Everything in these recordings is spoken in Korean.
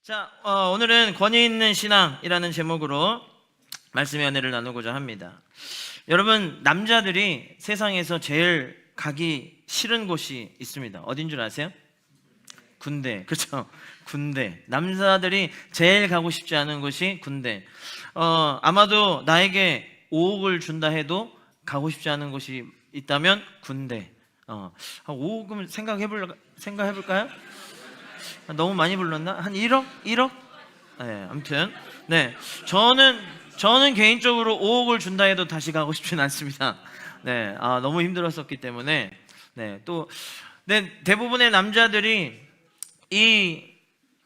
자, 오늘은 권위 있는 신앙이라는 제목으로 말씀의 은혜를 나누고자 합니다. 여러분, 남자들이 세상에서 제일 가기 싫은 곳이 있습니다. 어딘 줄 아세요? 군대. 그렇죠? 군대. 남자들이 제일 가고 싶지 않은 곳이 군대. 아마도 나에게 5억을 준다 해도 가고 싶지 않은 곳이 있다면 군대. 5억은 생각해볼까요? 너무 많이 불렀나? 한 1억? 1억? 네, 아무튼 네, 저는 개인적으로 5억을 준다 해도 다시 가고 싶지는 않습니다. 네, 너무 힘들었었기 때문에. 네, 대부분의 남자들이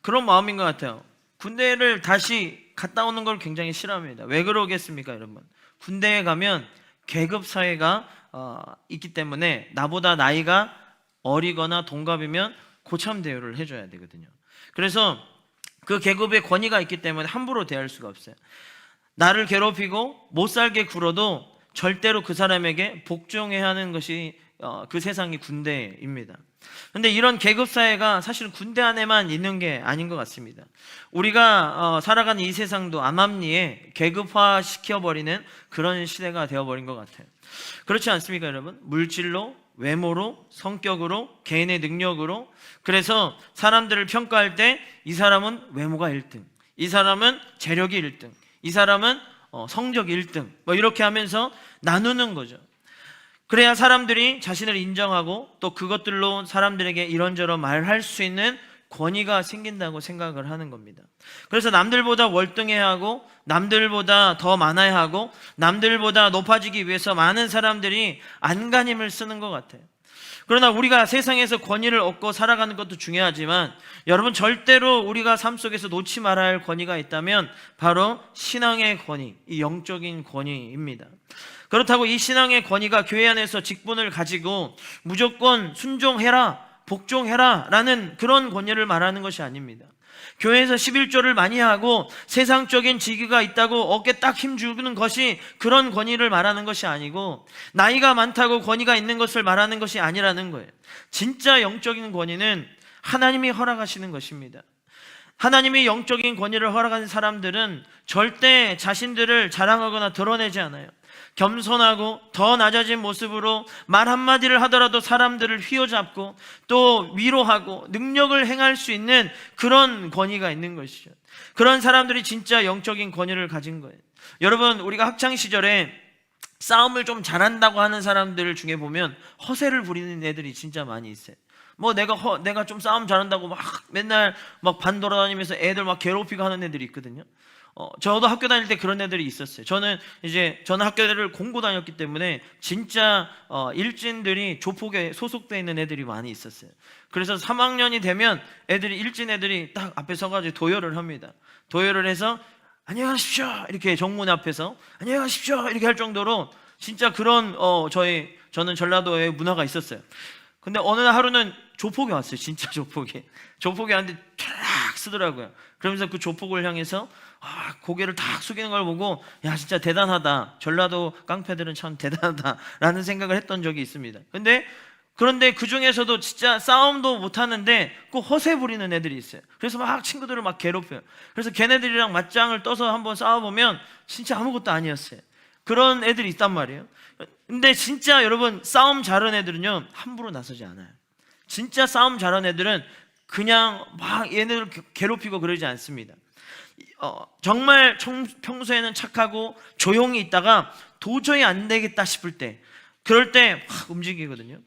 그런 마음인 것 같아요. 군대를 다시 갔다 오는 걸 굉장히 싫어합니다. 왜 그러겠습니까, 여러분? 군대에 가면 계급 사회가 있기 때문에 나보다 나이가 어리거나 동갑이면 고참 대우를 해줘야 되거든요. 그래서 그 계급의 권위가 있기 때문에 함부로 대할 수가 없어요. 나를 괴롭히고 못 살게 굴어도 절대로 그 사람에게 복종해야 하는 것이 그 세상이 군대입니다. 근데 이런 계급 사회가 사실 군대 안에만 있는 게 아닌 것 같습니다. 우리가 살아가는 이 세상도 암암리에 계급화 시켜버리는 그런 시대가 되어버린 것 같아요. 그렇지 않습니까, 여러분? 물질로, 외모로, 성격으로, 개인의 능력으로. 그래서 사람들을 평가할 때 이 사람은 외모가 1등, 이 사람은 재력이 1등, 이 사람은 성적이 1등, 뭐 이렇게 하면서 나누는 거죠. 그래야 사람들이 자신을 인정하고 또 그것들로 사람들에게 이런저런 말할 수 있는 권위가 생긴다고 생각을 하는 겁니다. 그래서 남들보다 월등해야 하고, 남들보다 더 많아야 하고, 남들보다 높아지기 위해서 많은 사람들이 안간힘을 쓰는 것 같아요. 그러나 우리가 세상에서 권위를 얻고 살아가는 것도 중요하지만, 여러분, 절대로 우리가 삶 속에서 놓지 말아야 할 권위가 있다면 바로 신앙의 권위, 이 영적인 권위입니다. 그렇다고 이 신앙의 권위가 교회 안에서 직분을 가지고 무조건 순종해라, 복종해라 라는 그런 권위를 말하는 것이 아닙니다. 교회에서 11조를 많이 하고 세상적인 직위가 있다고 어깨 딱 힘주는 것이 그런 권위를 말하는 것이 아니고, 나이가 많다고 권위가 있는 것을 말하는 것이 아니라는 거예요. 진짜 영적인 권위는 하나님이 허락하시는 것입니다. 하나님이 영적인 권위를 허락하는 사람들은 절대 자신들을 자랑하거나 드러내지 않아요. 겸손하고 더 낮아진 모습으로 말 한마디를 하더라도 사람들을 휘어잡고 또 위로하고 능력을 행할 수 있는 그런 권위가 있는 것이죠. 그런 사람들이 진짜 영적인 권위를 가진 거예요. 여러분, 우리가 학창시절에 싸움을 좀 잘한다고 하는 사람들 중에 보면 허세를 부리는 애들이 진짜 많이 있어요. 내가 좀 싸움 잘한다고 막 맨날 막 반 돌아다니면서 애들 막 괴롭히고 하는 애들이 있거든요. 저도 학교 다닐 때 그런 애들이 있었어요. 저는 학교를 공고 다녔기 때문에 진짜 일진들이 조폭에 소속되어 있는 애들이 많이 있었어요. 그래서 3학년이 되면 일진 애들이 딱 앞에 서가지고 도열을 합니다. 도열을 해서 안녕하십시오 이렇게 정문 앞에서 안녕하십시오 이렇게 할 정도로 진짜 그런 저는 전라도에 문화가 있었어요. 근데 어느 날 하루는 조폭이 왔어요. 진짜 조폭이 왔는데 쫙 쓰더라고요. 그러면서 그 조폭을 향해서 고개를 탁 숙이는 걸 보고, 야, 진짜 대단하다, 전라도 깡패들은 참 대단하다 라는 생각을 했던 적이 있습니다. 그런데 그 중에서도 진짜 싸움도 못하는데 꼭 허세 부리는 애들이 있어요. 그래서 막 친구들을 막 괴롭혀요. 그래서 걔네들이랑 맞짱을 떠서 한번 싸워보면 진짜 아무것도 아니었어요. 그런 애들이 있단 말이에요. 근데 진짜 여러분, 싸움 잘하는 애들은요 함부로 나서지 않아요. 진짜 싸움 잘하는 애들은 그냥 막 얘네들을 괴롭히고 그러지 않습니다. 정말 평소에는 착하고 조용히 있다가 도저히 안 되겠다 싶을 때, 그럴 때 확 움직이거든요.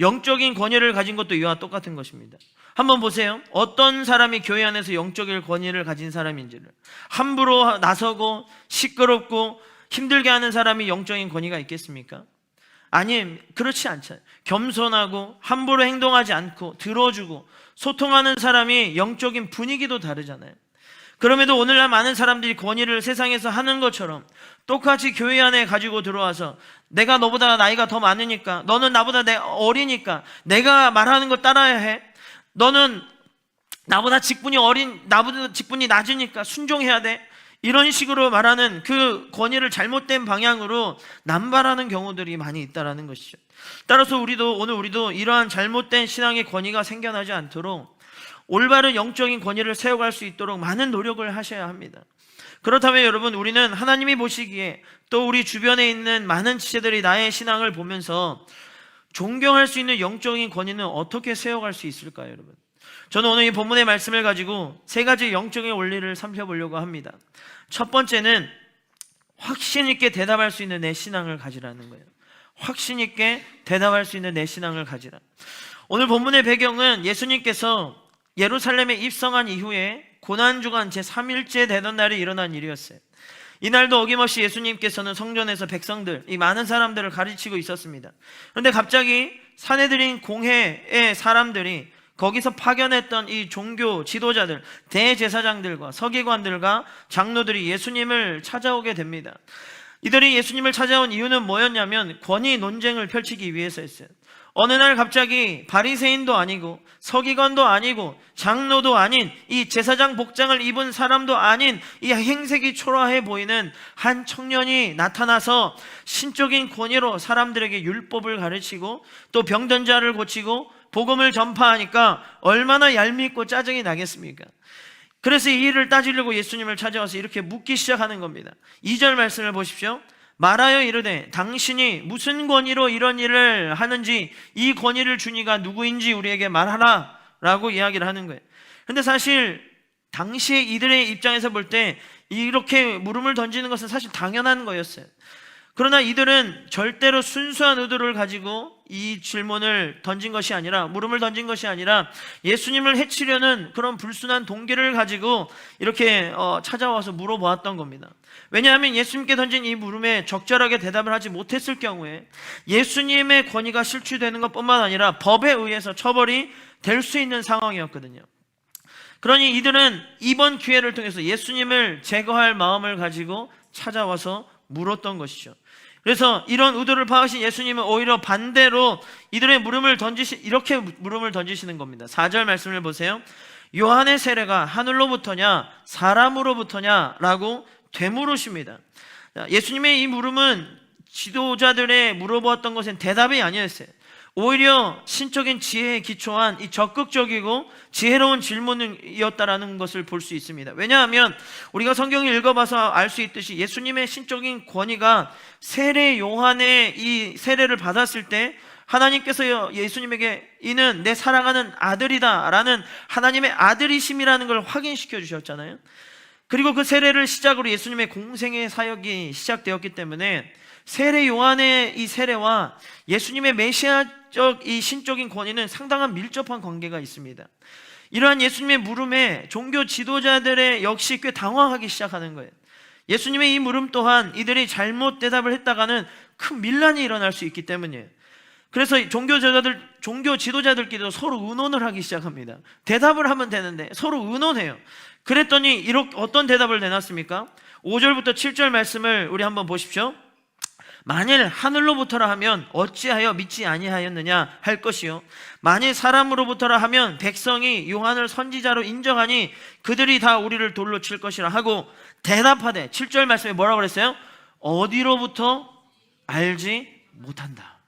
영적인 권위를 가진 것도 이와 똑같은 것입니다. 한번 보세요. 어떤 사람이 교회 안에서 영적인 권위를 가진 사람인지를. 함부로 나서고 시끄럽고 힘들게 하는 사람이 영적인 권위가 있겠습니까? 그렇지 않잖아요. 겸손하고 함부로 행동하지 않고 들어주고 소통하는 사람이 영적인 분위기도 다르잖아요. 그럼에도 오늘날 많은 사람들이 권위를 세상에서 하는 것처럼 똑같이 교회 안에 가지고 들어와서, 내가 너보다 나이가 더 많으니까, 너는 나보다 어리니까 내가 말하는 거 따라야 해, 너는 나보다 직분이 낮으니까 순종해야 돼, 이런 식으로 말하는 그 권위를 잘못된 방향으로 남발하는 경우들이 많이 있다는 것이죠. 따라서 우리도 이러한 잘못된 신앙의 권위가 생겨나지 않도록 올바른 영적인 권위를 세워갈 수 있도록 많은 노력을 하셔야 합니다. 그렇다면 여러분, 우리는 하나님이 보시기에 또 우리 주변에 있는 많은 지체들이 나의 신앙을 보면서 존경할 수 있는 영적인 권위는 어떻게 세워갈 수 있을까요, 여러분? 저는 오늘 이 본문의 말씀을 가지고 세 가지 영적인 원리를 살펴보려고 합니다. 첫 번째는 확신 있게 대답할 수 있는 내 신앙을 가지라는 거예요. 확신 있게 대답할 수 있는 내 신앙을 가지라. 오늘 본문의 배경은 예수님께서 예루살렘에 입성한 이후에 고난주간 제3일째 되던 날이 일어난 일이었어요. 이날도 어김없이 예수님께서는 성전에서 백성들, 이 많은 사람들을 가르치고 있었습니다. 그런데 갑자기 사내들인 공회의 사람들이 거기서 파견했던 이 종교 지도자들, 대제사장들과 서기관들과 장로들이 예수님을 찾아오게 됩니다. 이들이 예수님을 찾아온 이유는 뭐였냐면 권위 논쟁을 펼치기 위해서였어요. 어느 날 갑자기 바리새인도 아니고 서기관도 아니고 장로도 아닌 이 제사장 복장을 입은 사람도 아닌 이 행색이 초라해 보이는 한 청년이 나타나서 신적인 권위로 사람들에게 율법을 가르치고 또 병든 자를 고치고 복음을 전파하니까 얼마나 얄밉고 짜증이 나겠습니까? 그래서 이 일을 따지려고 예수님을 찾아와서 이렇게 묻기 시작하는 겁니다. 2절 말씀을 보십시오. 말하여 이르되 당신이 무슨 권위로 이런 일을 하는지 이 권위를 주니가 누구인지 우리에게 말하라 라고 이야기를 하는 거예요. 근데 사실 당시에 이들의 입장에서 볼 때 이렇게 물음을 던지는 것은 사실 당연한 거였어요. 그러나 이들은 절대로 순수한 의도를 가지고 이 질문을 던진 것이 아니라, 물음을 던진 것이 아니라 예수님을 해치려는 그런 불순한 동기를 가지고 이렇게 찾아와서 물어보았던 겁니다. 왜냐하면 예수님께 던진 이 물음에 적절하게 대답을 하지 못했을 경우에 예수님의 권위가 실추되는 것뿐만 아니라 법에 의해서 처벌이 될 수 있는 상황이었거든요. 그러니 이들은 이번 기회를 통해서 예수님을 제거할 마음을 가지고 찾아와서 물었던 것이죠. 그래서 이런 의도를 파악하신 예수님은 오히려 반대로 이들의 이렇게 물음을 던지시는 겁니다. 4절 말씀을 보세요. 요한의 세례가 하늘로부터냐 사람으로부터냐 라고 되물으십니다. 예수님의 이 물음은 지도자들의 물어보았던 것은 대답이 아니었어요. 오히려 신적인 지혜에 기초한 이 적극적이고 지혜로운 질문이었다라는 것을 볼 수 있습니다. 왜냐하면 우리가 성경을 읽어봐서 알 수 있듯이 예수님의 신적인 권위가 세례 요한의 이 세례를 받았을 때 하나님께서 예수님에게 이는 내 사랑하는 아들이다 라는 하나님의 아들이심이라는 걸 확인시켜 주셨잖아요. 그리고 그 세례를 시작으로 예수님의 공생의 사역이 시작되었기 때문에 세례 요한의 이 세례와 예수님의 메시아적 이 신적인 권위는 상당한 밀접한 관계가 있습니다. 이러한 예수님의 물음에 종교 지도자들의 역시 꽤 당황하기 시작하는 거예요. 예수님의 이 물음 또한 이들이 잘못 대답을 했다가는 큰 밀란이 일어날 수 있기 때문이에요. 그래서 종교 지도자들끼리도 서로 의논을 하기 시작합니다. 대답을 하면 되는데 서로 의논해요. 그랬더니 어떤 대답을 내놨습니까? 5절부터 7절 말씀을 우리 한번 보십시오. 만일 하늘로부터라 하면 어찌하여 믿지 아니하였느냐 할 것이요, 만일 사람으로부터라 하면 백성이 요한을 선지자로 인정하니 그들이 다 우리를 돌로 칠 것이라 하고 대답하되, 7절 말씀에 뭐라고 그랬어요? 어디로부터 알지 못한다.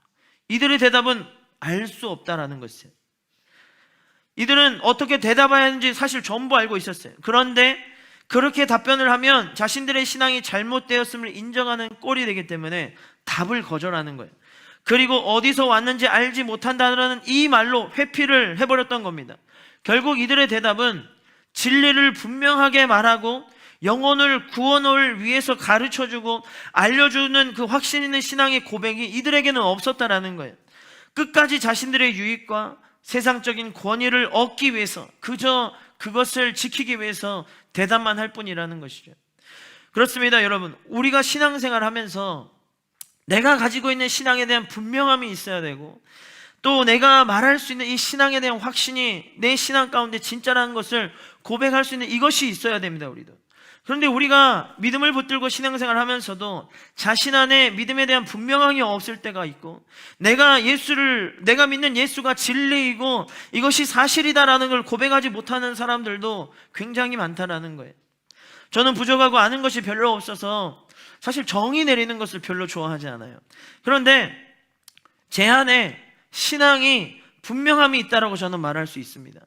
이들의 대답은 알 수 없다라는 것이에요. 이들은 어떻게 대답해야 하는지 사실 전부 알고 있었어요. 그런데 그렇게 답변을 하면 자신들의 신앙이 잘못되었음을 인정하는 꼴이 되기 때문에 답을 거절하는 거예요. 그리고 어디서 왔는지 알지 못한다는 이 말로 회피를 해버렸던 겁니다. 결국 이들의 대답은 진리를 분명하게 말하고 영혼을 구원을 위해서 가르쳐주고 알려주는 그 확신 있는 신앙의 고백이 이들에게는 없었다라는 거예요. 끝까지 자신들의 유익과 세상적인 권위를 얻기 위해서 그저 그것을 지키기 위해서 대답만 할 뿐이라는 것이죠. 그렇습니다, 여러분. 우리가 신앙생활을 하면서 내가 가지고 있는 신앙에 대한 분명함이 있어야 되고, 또 내가 말할 수 있는 이 신앙에 대한 확신이 내 신앙 가운데 진짜라는 것을 고백할 수 있는 이것이 있어야 됩니다, 우리도. 그런데 우리가 믿음을 붙들고 신앙생활을 하면서도 자신 안에 믿음에 대한 분명함이 없을 때가 있고, 내가 믿는 예수가 진리이고 이것이 사실이다라는 걸 고백하지 못하는 사람들도 굉장히 많다라는 거예요. 저는 부족하고 아는 것이 별로 없어서 사실 정의 내리는 것을 별로 좋아하지 않아요. 그런데 제 안에 신앙이 분명함이 있다라고 저는 말할 수 있습니다.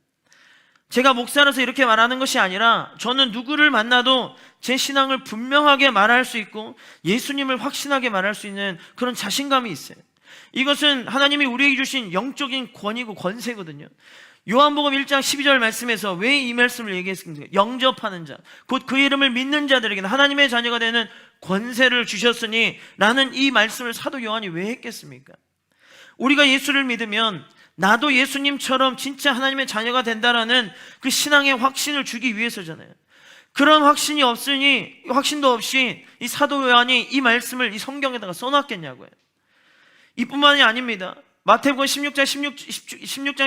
제가 목사라서 이렇게 말하는 것이 아니라 저는 누구를 만나도 제 신앙을 분명하게 말할 수 있고 예수님을 확신하게 말할 수 있는 그런 자신감이 있어요. 이것은 하나님이 우리에게 주신 영적인 권위고 권세거든요. 요한복음 1장 12절 말씀에서 왜 이 말씀을 얘기했습니까? 영접하는 자, 곧 그 이름을 믿는 자들에게는 하나님의 자녀가 되는 권세를 주셨으니 라는 이 말씀을 사도 요한이 왜 했겠습니까? 우리가 예수를 믿으면 나도 예수님처럼 진짜 하나님의 자녀가 된다라는 그 신앙의 확신을 주기 위해서잖아요. 그런 확신이 없으니, 확신도 없이 이 사도 요한이 이 말씀을 이 성경에다가 써놨겠냐고요. 이뿐만이 아닙니다. 마태복음 16장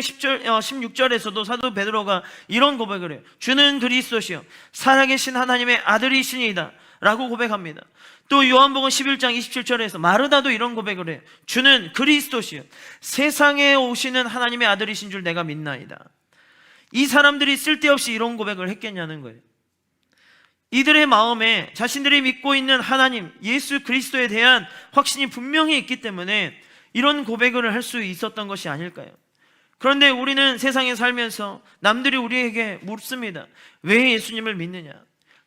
16절에서도 사도 베드로가 이런 고백을 해요. 주는 그리스도시요 살아계신 하나님의 아들이시니이다 라고 고백합니다. 또 요한복음 11장 27절에서 마르다도 이런 고백을 해요. 주는 그리스도시요 세상에 오시는 하나님의 아들이신 줄 내가 믿나이다. 이 사람들이 쓸데없이 이런 고백을 했겠냐는 거예요. 이들의 마음에 자신들이 믿고 있는 하나님 예수 그리스도에 대한 확신이 분명히 있기 때문에 이런 고백을 할 수 있었던 것이 아닐까요? 그런데 우리는 세상에 살면서 남들이 우리에게 묻습니다. 왜 예수님을 믿느냐?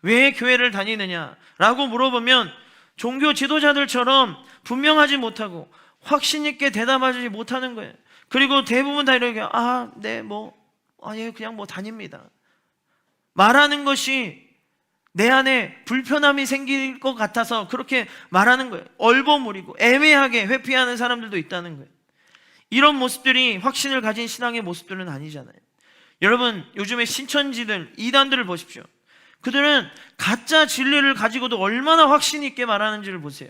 왜 교회를 다니느냐? 라고 물어보면 종교 지도자들처럼 분명하지 못하고 확신 있게 대답하지 못하는 거예요. 그리고 대부분 다 이렇게 예, 그냥 다닙니다 말하는 것이 내 안에 불편함이 생길 것 같아서 그렇게 말하는 거예요. 얼버무리고 애매하게 회피하는 사람들도 있다는 거예요. 이런 모습들이 확신을 가진 신앙의 모습들은 아니잖아요. 여러분, 요즘에 신천지들, 이단들을 보십시오. 그들은 가짜 진리를 가지고도 얼마나 확신 있게 말하는지를 보세요.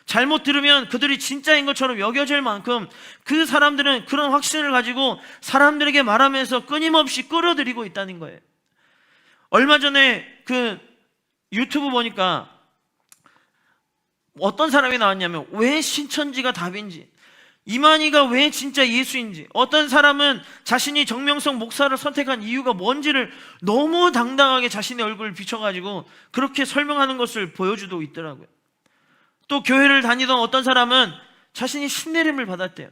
잘못 들으면 그들이 진짜인 것처럼 여겨질 만큼 그 사람들은 그런 확신을 가지고 사람들에게 말하면서 끊임없이 끌어들이고 있다는 거예요. 얼마 전에 그 유튜브 보니까 어떤 사람이 나왔냐면 왜 신천지가 답인지, 이만희가 왜 진짜 예수인지, 어떤 사람은 자신이 정명석 목사를 선택한 이유가 뭔지를 너무 당당하게 자신의 얼굴을 비춰가지고 그렇게 설명하는 것을 보여주고 있더라고요. 또 교회를 다니던 어떤 사람은 자신이 신내림을 받았대요.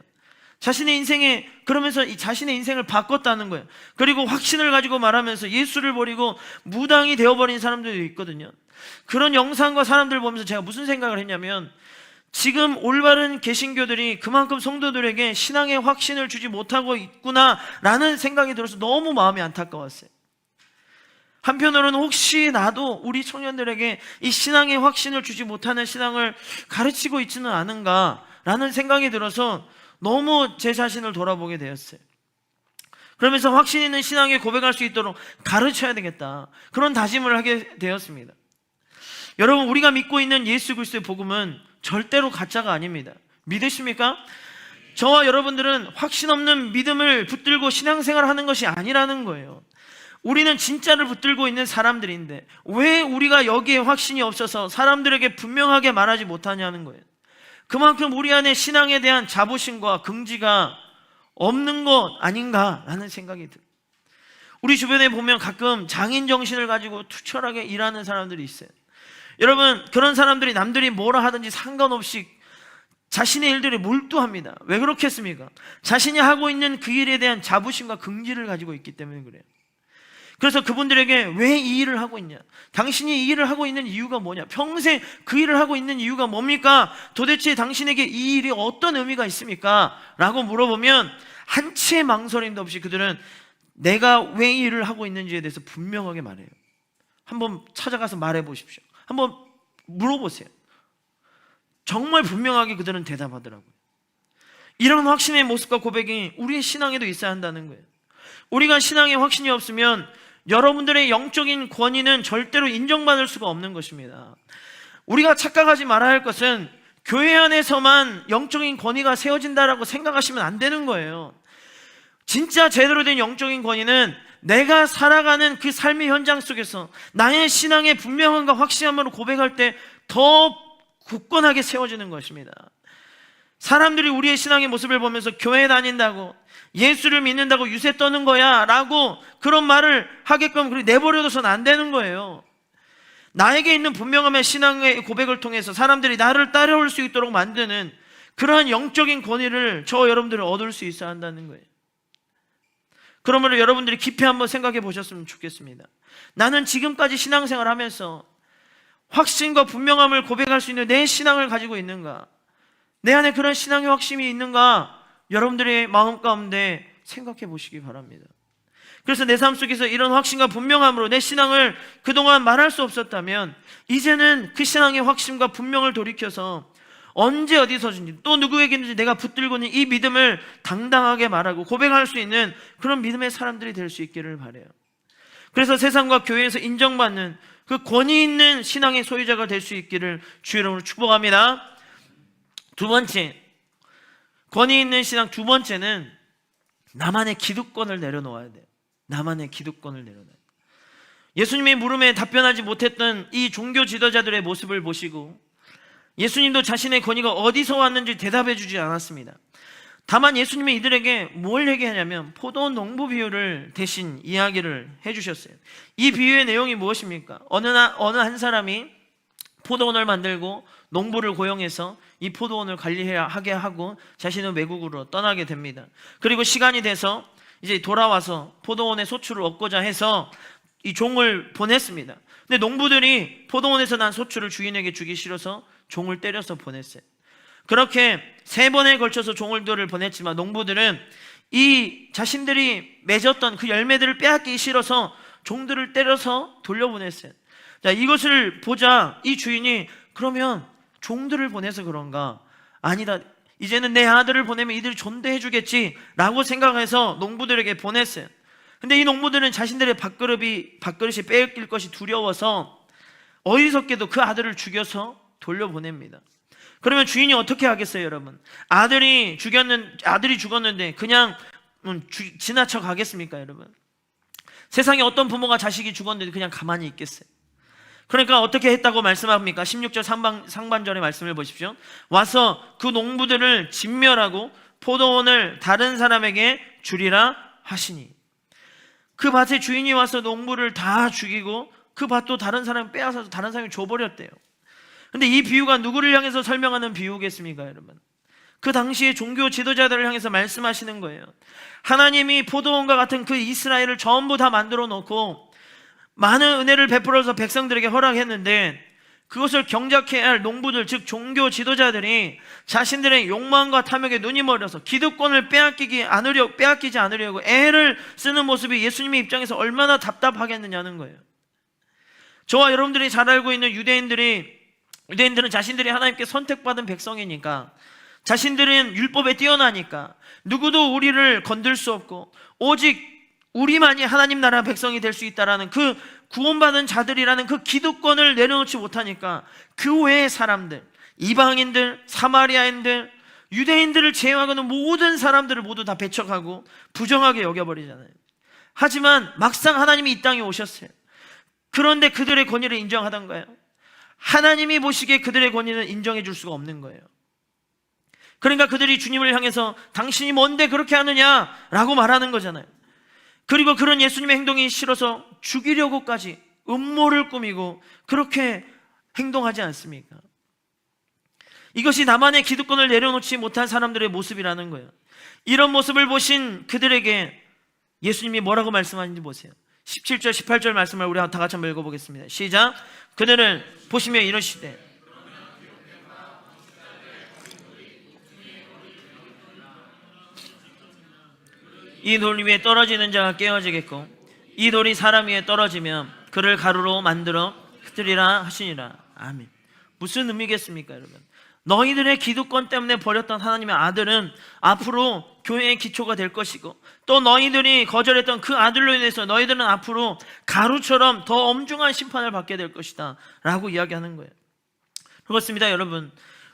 자신의 인생에, 그러면서 자신의 인생을 바꿨다는 거예요. 그리고 확신을 가지고 말하면서 예수를 버리고 무당이 되어버린 사람들도 있거든요. 그런 영상과 사람들 보면서 제가 무슨 생각을 했냐면, 지금 올바른 개신교들이 그만큼 성도들에게 신앙의 확신을 주지 못하고 있구나라는 생각이 들어서 너무 마음이 안타까웠어요. 한편으로는 혹시 나도 우리 청년들에게 이 신앙의 확신을 주지 못하는 신앙을 가르치고 있지는 않은가라는 생각이 들어서 너무 제 자신을 돌아보게 되었어요. 그러면서 확신 있는 신앙에 고백할 수 있도록 가르쳐야 되겠다, 그런 다짐을 하게 되었습니다. 여러분, 우리가 믿고 있는 예수 그리스도의 복음은 절대로 가짜가 아닙니다. 믿으십니까? 저와 여러분들은 확신 없는 믿음을 붙들고 신앙생활을 하는 것이 아니라는 거예요. 우리는 진짜를 붙들고 있는 사람들인데 왜 우리가 여기에 확신이 없어서 사람들에게 분명하게 말하지 못하냐는 거예요. 그만큼 우리 안에 신앙에 대한 자부심과 긍지가 없는 것 아닌가라는 생각이 들어요. 우리 주변에 보면 가끔 장인 정신을 가지고 투철하게 일하는 사람들이 있어요. 여러분, 그런 사람들이 남들이 뭐라 하든지 상관없이 자신의 일들에 몰두합니다. 왜 그렇겠습니까? 자신이 하고 있는 그 일에 대한 자부심과 긍지를 가지고 있기 때문에 그래요. 그래서 그분들에게 왜 이 일을 하고 있냐? 당신이 이 일을 하고 있는 이유가 뭐냐? 평생 그 일을 하고 있는 이유가 뭡니까? 도대체 당신에게 이 일이 어떤 의미가 있습니까? 라고 물어보면 한치의 망설임도 없이 그들은 내가 왜 이 일을 하고 있는지에 대해서 분명하게 말해요. 한번 찾아가서 말해 보십시오. 한번 물어보세요. 정말 분명하게 그들은 대답하더라고요. 이런 확신의 모습과 고백이 우리의 신앙에도 있어야 한다는 거예요. 우리가 신앙에 확신이 없으면 여러분들의 영적인 권위는 절대로 인정받을 수가 없는 것입니다. 우리가 착각하지 말아야 할 것은 교회 안에서만 영적인 권위가 세워진다라고 생각하시면 안 되는 거예요. 진짜 제대로 된 영적인 권위는 내가 살아가는 그 삶의 현장 속에서 나의 신앙의 분명함과 확실함으로 고백할 때 더 굳건하게 세워지는 것입니다. 사람들이 우리의 신앙의 모습을 보면서 교회 다닌다고, 예수를 믿는다고 유세 떠는 거야 라고 그런 말을 하게끔 내버려둬서는 안 되는 거예요. 나에게 있는 분명함의 신앙의 고백을 통해서 사람들이 나를 따라올 수 있도록 만드는 그러한 영적인 권위를 저 여러분들은 얻을 수 있어야 한다는 거예요. 그러므로 여러분들이 깊이 한번 생각해 보셨으면 좋겠습니다. 나는 지금까지 신앙생활 하면서 확신과 분명함을 고백할 수 있는 내 신앙을 가지고 있는가? 내 안에 그런 신앙의 확신이 있는가? 여러분들의 마음 가운데 생각해 보시기 바랍니다. 그래서 내 삶 속에서 이런 확신과 분명함으로 내 신앙을 그동안 말할 수 없었다면 이제는 그 신앙의 확신과 분명을 돌이켜서 언제 어디서든지 또 누구에게든지 내가 붙들고 있는 이 믿음을 당당하게 말하고 고백할 수 있는 그런 믿음의 사람들이 될 수 있기를 바라요. 그래서 세상과 교회에서 인정받는 그 권위 있는 신앙의 소유자가 될 수 있기를 주의 이름으로 축복합니다. 두 번째, 권위 있는 신앙 두 번째는 나만의 기득권을 내려놓아야 돼요. 나만의 기득권을 내려놔야 돼요. 예수님의 물음에 답변하지 못했던 이 종교 지도자들의 모습을 보시고 예수님도 자신의 권위가 어디서 왔는지 대답해 주지 않았습니다. 다만 예수님이 이들에게 뭘 얘기하냐면 포도 농부 비유를 대신 이야기를 해주셨어요. 이 비유의 내용이 무엇입니까? 어느 한 사람이 포도원을 만들고 농부를 고용해서 이 포도원을 관리하게 하고 자신은 외국으로 떠나게 됩니다. 그리고 시간이 돼서 이제 돌아와서 포도원의 소출을 얻고자 해서 이 종을 보냈습니다. 근데 농부들이 포도원에서 난 소출을 주인에게 주기 싫어서 종을 때려서 보냈어요. 그렇게 3번에 걸쳐서 종들을 보냈지만 농부들은 이 자신들이 맺었던 그 열매들을 빼앗기 싫어서 종들을 때려서 돌려보냈어요. 자, 이것을 보자 이 주인이 그러면 종들을 보내서 그런가? 아니다. 이제는 내 아들을 보내면 이들이 존대해 주겠지 라고 생각해서 농부들에게 보냈어요. 근데 이 농부들은 자신들의 밥그릇이 빼앗길 것이 두려워서 어리석게도 그 아들을 죽여서 돌려보냅니다. 그러면 주인이 어떻게 하겠어요, 여러분? 아들이 죽었는데 그냥 지나쳐 가겠습니까, 여러분? 세상에 어떤 부모가 자식이 죽었는데 그냥 가만히 있겠어요? 그러니까 어떻게 했다고 말씀합니까? 16절 상반절의 말씀을 보십시오. 와서 그 농부들을 진멸하고 포도원을 다른 사람에게 주리라 하시니, 그 밭의 주인이 와서 농부를 다 죽이고 그 밭도 다른 사람이 빼앗아서 다른 사람이 줘버렸대요. 근데 이 비유가 누구를 향해서 설명하는 비유겠습니까, 여러분? 그 당시에 종교 지도자들을 향해서 말씀하시는 거예요. 하나님이 포도원과 같은 그 이스라엘을 전부 다 만들어 놓고 많은 은혜를 베풀어서 백성들에게 허락했는데 그것을 경작해야 할 농부들, 즉 종교 지도자들이 자신들의 욕망과 탐욕에 눈이 멀어서 기득권을 빼앗기지 않으려고 애를 쓰는 모습이 예수님의 입장에서 얼마나 답답하겠느냐는 거예요. 저와 여러분들이 잘 알고 있는 유대인들은 자신들이 하나님께 선택받은 백성이니까, 자신들은 율법에 뛰어나니까 누구도 우리를 건들 수 없고 오직 우리만이 하나님 나라 백성이 될 수 있다라는 그 구원받은 자들이라는 그 기득권을 내려놓지 못하니까 그 외의 사람들, 이방인들, 사마리아인들, 유대인들을 제외하고는 모든 사람들을 모두 다 배척하고 부정하게 여겨버리잖아요. 하지만 막상 하나님이 이 땅에 오셨어요. 그런데 그들의 권위를 인정하던가요? 하나님이 보시기에 그들의 권위는 인정해 줄 수가 없는 거예요. 그러니까 그들이 주님을 향해서 당신이 뭔데 그렇게 하느냐라고 말하는 거잖아요. 그리고 그런 예수님의 행동이 싫어서 죽이려고까지 음모를 꾸미고 그렇게 행동하지 않습니까? 이것이 나만의 기득권을 내려놓지 못한 사람들의 모습이라는 거예요. 이런 모습을 보신 그들에게 예수님이 뭐라고 말씀하는지 보세요. 17절 18절 말씀을 우리 다 같이 한번 읽어보겠습니다. 시작. 그들을 보시며 이러시되 이 돌 위에 떨어지는 자가 깨어지겠고 이 돌이 사람 위에 떨어지면 그를 가루로 만들어 흩으리라 하시니라. 아멘. 무슨 의미겠습니까, 여러분? 너희들의 기득권 때문에 버렸던 하나님의 아들은 앞으로 교회의 기초가 될 것이고, 또 너희들이 거절했던 그 아들로 인해서 너희들은 앞으로 가루처럼 더 엄중한 심판을 받게 될 것이다 라고 이야기하는 거예요. 그렇습니다, 여러분.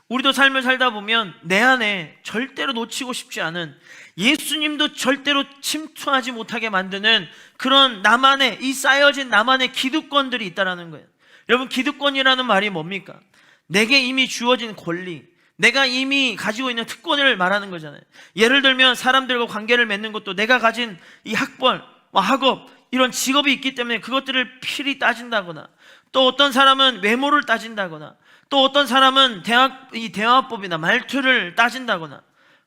우리도 삶을 살다 보면 내 안에 절대로 놓치고 싶지 않은, 예수님도 절대로 침투하지 못하게 만드는 그런 이 쌓여진 나만의 기득권들이 있다라는 거예요. 여러분, 기득권이라는 말이 뭡니까? 내게 이미 주어진 권리, 내가 이미 가지고 있는 특권을 말하는 거잖아요. 예를 들면 사람들과 관계를 맺는 것도 내가 가진 이 학벌, 학업, 이런 직업이 있기 때문에 그것들을 필히 따진다거나, 또 어떤 사람은 외모를 따진다거나, 또 어떤 사람은 대화법이나 말투를 따진다거나,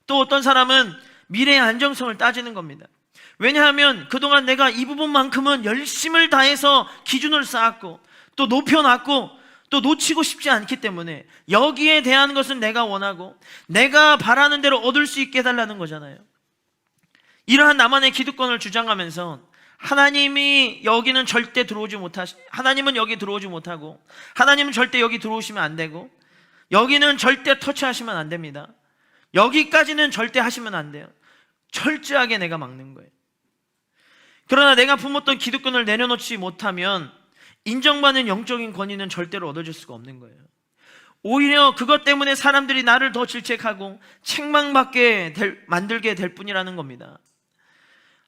또 어떤 사람은 미래의 안정성을 따지는 겁니다. 왜냐하면 그동안 내가 이 부분만큼은 열심을 다해서 기준을 쌓았고 또 높여놨고 또 놓치고 싶지 않기 때문에 여기에 대한 것은 내가 원하고 내가 바라는 대로 얻을 수 있게 해달라는 거잖아요. 이러한 나만의 기득권을 주장하면서 하나님이 여기는 절대 하나님은 여기 들어오지 못하고 하나님은 절대 여기 들어오시면 안 되고 여기는 절대 터치하시면 안 됩니다. 여기까지는 절대 하시면 안 돼요. 철저하게 내가 막는 거예요. 그러나 내가 품었던 기득권을 내려놓지 못하면 인정받는 영적인 권위는 절대로 얻어질 수가 없는 거예요. 오히려 그것 때문에 사람들이 나를 더 질책하고 책망받게 만들게 될 뿐이라는 겁니다.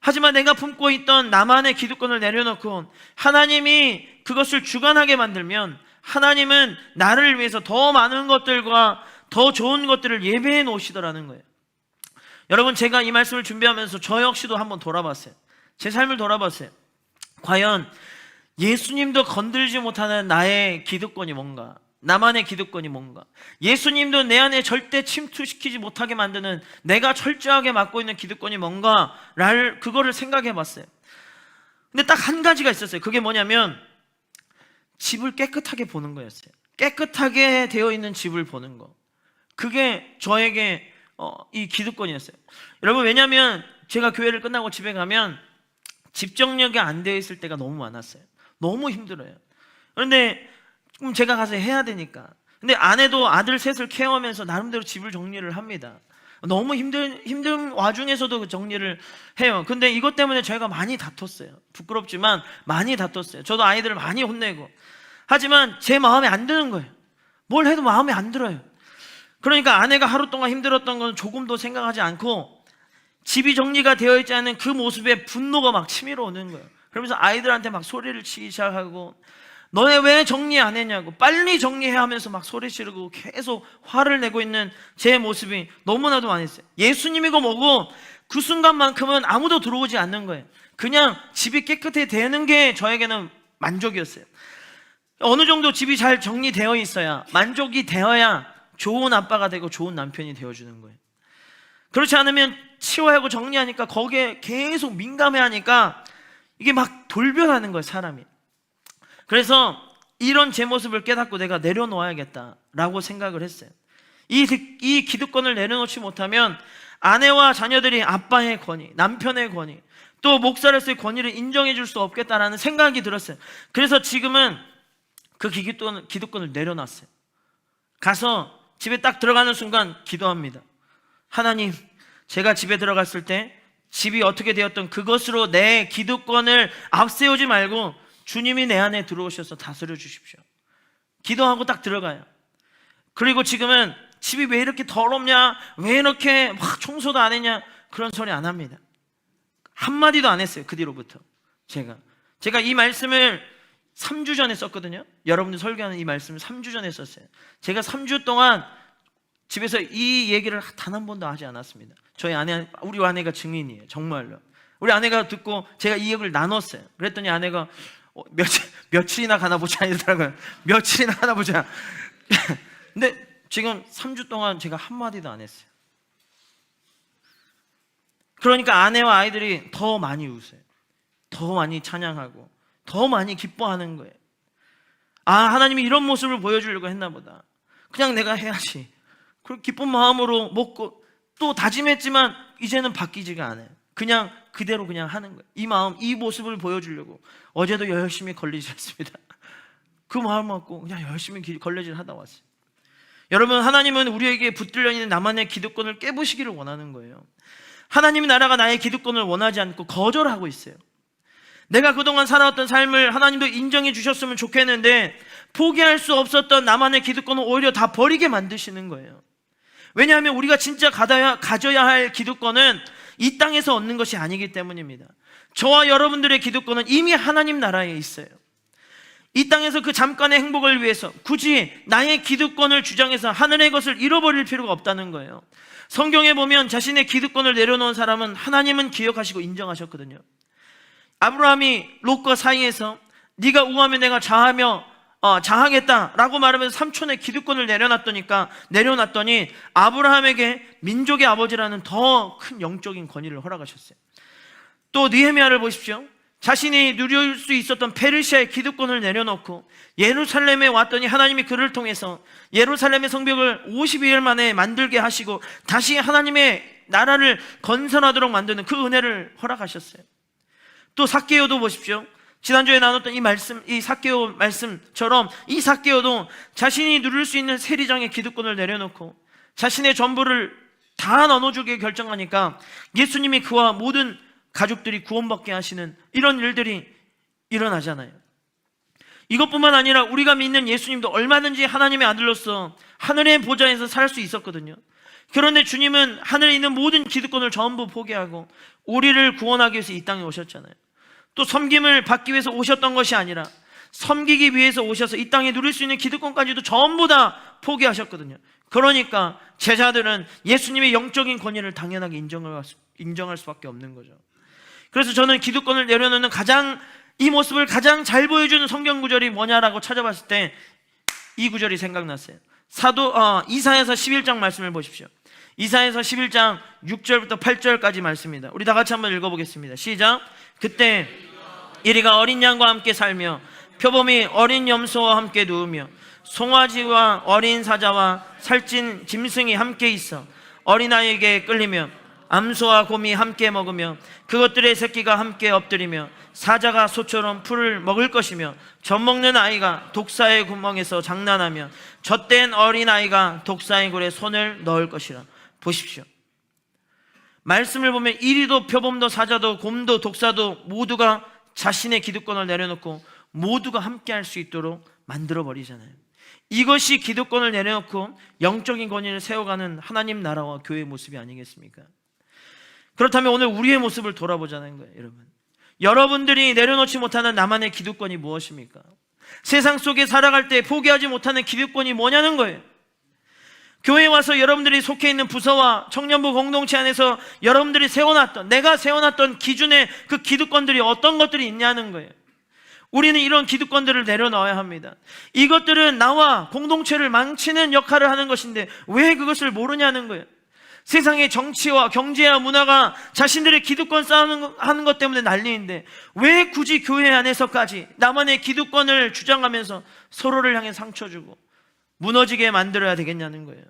하지만 내가 품고 있던 나만의 기득권을 내려놓고 하나님이 그것을 주관하게 만들면 하나님은 나를 위해서 더 많은 것들과 더 좋은 것들을 예배해 놓으시더라는 거예요. 여러분, 제가 이 말씀을 준비하면서 저 역시도 한번 돌아봤어요. 제 삶을 돌아봤어요. 과연 예수님도 건들지 못하는 나의 기득권이 뭔가, 나만의 기득권이 뭔가, 예수님도 내 안에 절대 침투시키지 못하게 만드는 내가 철저하게 맡고 있는 기득권이 뭔가를 그거를 생각해 봤어요. 근데 딱 한 가지가 있었어요. 그게 뭐냐면 집을 깨끗하게 보는 거였어요. 깨끗하게 되어 있는 집을 보는 거. 그게 저에게 이 기득권이었어요. 여러분, 왜냐하면 제가 교회를 끝나고 집에 가면 집 정리가 안 되어 있을 때가 너무 많았어요. 너무 힘들어요. 그런데 제가 가서 해야 되니까. 근데 아내도 아들 셋을 케어하면서 나름대로 집을 정리를 합니다. 너무 힘든 와중에서도 그 정리를 해요. 근데 이것 때문에 저희가 많이 다퉜어요. 부끄럽지만 많이 다퉜어요. 저도 아이들을 많이 혼내고. 하지만 제 마음에 안 드는 거예요. 뭘 해도 마음에 안 들어요. 그러니까 아내가 하루 동안 힘들었던 건 조금도 생각하지 않고 집이 정리가 되어 있지 않은 그 모습에 분노가 막 치밀어 오는 거예요. 그러면서 아이들한테 막 소리를 치기 시작하고 너네 왜 정리 안 했냐고, 빨리 정리해 하면서 막 소리 지르고 계속 화를 내고 있는 제 모습이 너무나도 많이 있어요. 예수님이고 뭐고 그 순간만큼은 아무도 들어오지 않는 거예요. 그냥 집이 깨끗해 되는 게 저에게는 만족이었어요. 어느 정도 집이 잘 정리되어 있어야, 만족이 되어야 좋은 아빠가 되고 좋은 남편이 되어주는 거예요. 그렇지 않으면 치워야 하고 정리하니까 거기에 계속 민감해하니까 이게 막 돌변하는 거예요, 사람이. 그래서 이런 제 모습을 깨닫고 내가 내려놓아야겠다라고 생각을 했어요. 이 기득권을 내려놓지 못하면 아내와 자녀들이 아빠의 권위, 남편의 권위, 또 목사로서의 권위를 인정해 줄 수 없겠다라는 생각이 들었어요. 그래서 지금은 그 기득권을 내려놨어요. 가서 집에 딱 들어가는 순간 기도합니다. 하나님, 제가 집에 들어갔을 때 집이 어떻게 되었던 그것으로 내 기득권을 앞세우지 말고 주님이 내 안에 들어오셔서 다스려 주십시오. 기도하고 딱 들어가요. 그리고 지금은 집이 왜 이렇게 더럽냐, 왜 이렇게 막 청소도 안 했냐, 그런 소리 안 합니다. 한마디도 안 했어요. 그 뒤로부터 제가 이 말씀을 3주 전에 썼거든요. 여러분들 설교하는 이 말씀을 3주 전에 썼어요. 제가 3주 동안 집에서 이 얘기를 단 한 번도 하지 않았습니다. 우리 아내가 증인이에요. 정말로. 우리 아내가 듣고 제가 이 얘기를 나눴어요. 그랬더니 아내가 며칠이나 가나 보자 이러더라고요. 며칠이나 가나 보자. 근데 지금 3주 동안 제가 한마디도 안 했어요. 그러니까 아내와 아이들이 더 많이 웃어요. 더 많이 찬양하고 더 많이 기뻐하는 거예요. 아, 하나님이 이런 모습을 보여주려고 했나 보다. 그냥 내가 해야지. 그리고 기쁜 마음으로 먹고 또 다짐했지만 이제는 바뀌지가 않아요. 그냥 그대로 그냥 하는 거예요. 이 마음, 이 모습을 보여주려고 어제도 열심히 걸레질했습니다. 그 마음 먹고 그냥 열심히 걸레질 하다 왔어요. 여러분, 하나님은 우리에게 붙들려 있는 나만의 기득권을 깨부시기를 원하는 거예요. 하나님의 나라가 나의 기득권을 원하지 않고 거절하고 있어요. 내가 그동안 살아왔던 삶을 하나님도 인정해 주셨으면 좋겠는데 포기할 수 없었던 나만의 기득권을 오히려 다 버리게 만드시는 거예요. 왜냐하면 우리가 진짜 가져야 할 기득권은 이 땅에서 얻는 것이 아니기 때문입니다. 저와 여러분들의 기득권은 이미 하나님 나라에 있어요. 이 땅에서 그 잠깐의 행복을 위해서 굳이 나의 기득권을 주장해서 하늘의 것을 잃어버릴 필요가 없다는 거예요. 성경에 보면 자신의 기득권을 내려놓은 사람은 하나님은 기억하시고 인정하셨거든요. 아브라함이 롯과 사이에서 네가 우하면 내가 장하겠다라고 말하면서 삼촌의 기득권을 내려놨더니 아브라함에게 민족의 아버지라는 더 큰 영적인 권위를 허락하셨어요. 또 느헤미야를 보십시오. 자신이 누릴 수 있었던 페르시아의 기득권을 내려놓고 예루살렘에 왔더니 하나님이 그를 통해서 예루살렘의 성벽을 52일 만에 만들게 하시고 다시 하나님의 나라를 건설하도록 만드는 그 은혜를 허락하셨어요. 또 삭개오도 보십시오. 지난주에 나눴던 이 삭개오 말씀처럼 이 삭개오도 자신이 누릴 수 있는 세리장의 기득권을 내려놓고 자신의 전부를 다 나눠주게 결정하니까 예수님이 그와 모든 가족들이 구원받게 하시는 이런 일들이 일어나잖아요. 이것뿐만 아니라 우리가 믿는 예수님도 얼마든지 하나님의 아들로서 하늘의 보좌에서 살 수 있었거든요. 그런데 주님은 하늘에 있는 모든 기득권을 전부 포기하고 우리를 구원하기 위해서 이 땅에 오셨잖아요. 또 섬김을 받기 위해서 오셨던 것이 아니라 섬기기 위해서 오셔서 이 땅에 누릴 수 있는 기득권까지도 전부 다 포기하셨거든요. 그러니까 제자들은 예수님의 영적인 권위를 당연하게 인정할 수밖에 없는 거죠. 그래서 저는 기득권을 내려놓는 이 모습을 가장 잘 보여주는 성경 구절이 뭐냐라고 찾아봤을 때 이 구절이 생각났어요. 이사야서 11장 말씀을 보십시오. 이사야서 11장 6절부터 8절까지 말씀입니다. 우리 다 같이 한번 읽어보겠습니다. 시작. 그때 이리가 어린 양과 함께 살며 표범이 어린 염소와 함께 누우며 송아지와 어린 사자와 살찐 짐승이 함께 있어 어린아이에게 끌리며 암소와 곰이 함께 먹으며 그것들의 새끼가 함께 엎드리며 사자가 소처럼 풀을 먹을 것이며 젖먹는 아이가 독사의 구멍에서 장난하며 젖된 어린아이가 독사의 굴에 손을 넣을 것이라. 보십시오. 말씀을 보면 이리도 표범도 사자도 곰도 독사도 모두가 자신의 기득권을 내려놓고 모두가 함께 할 수 있도록 만들어버리잖아요. 이것이 기득권을 내려놓고 영적인 권위를 세워가는 하나님 나라와 교회의 모습이 아니겠습니까? 그렇다면 오늘 우리의 모습을 돌아보자는 거예요. 여러분들이 내려놓지 못하는 나만의 기득권이 무엇입니까? 세상 속에 살아갈 때 포기하지 못하는 기득권이 뭐냐는 거예요. 교회에 와서 여러분들이 속해 있는 부서와 청년부 공동체 안에서 여러분들이 내가 세워놨던 기준의 그 기득권들이 어떤 것들이 있냐는 거예요. 우리는 이런 기득권들을 내려놔야 합니다. 이것들은 나와 공동체를 망치는 역할을 하는 것인데 왜 그것을 모르냐는 거예요. 세상의 정치와 경제와 문화가 자신들의 기득권 싸움하는 것 때문에 난리인데 왜 굳이 교회 안에서까지 나만의 기득권을 주장하면서 서로를 향해 상처 주고 무너지게 만들어야 되겠냐는 거예요.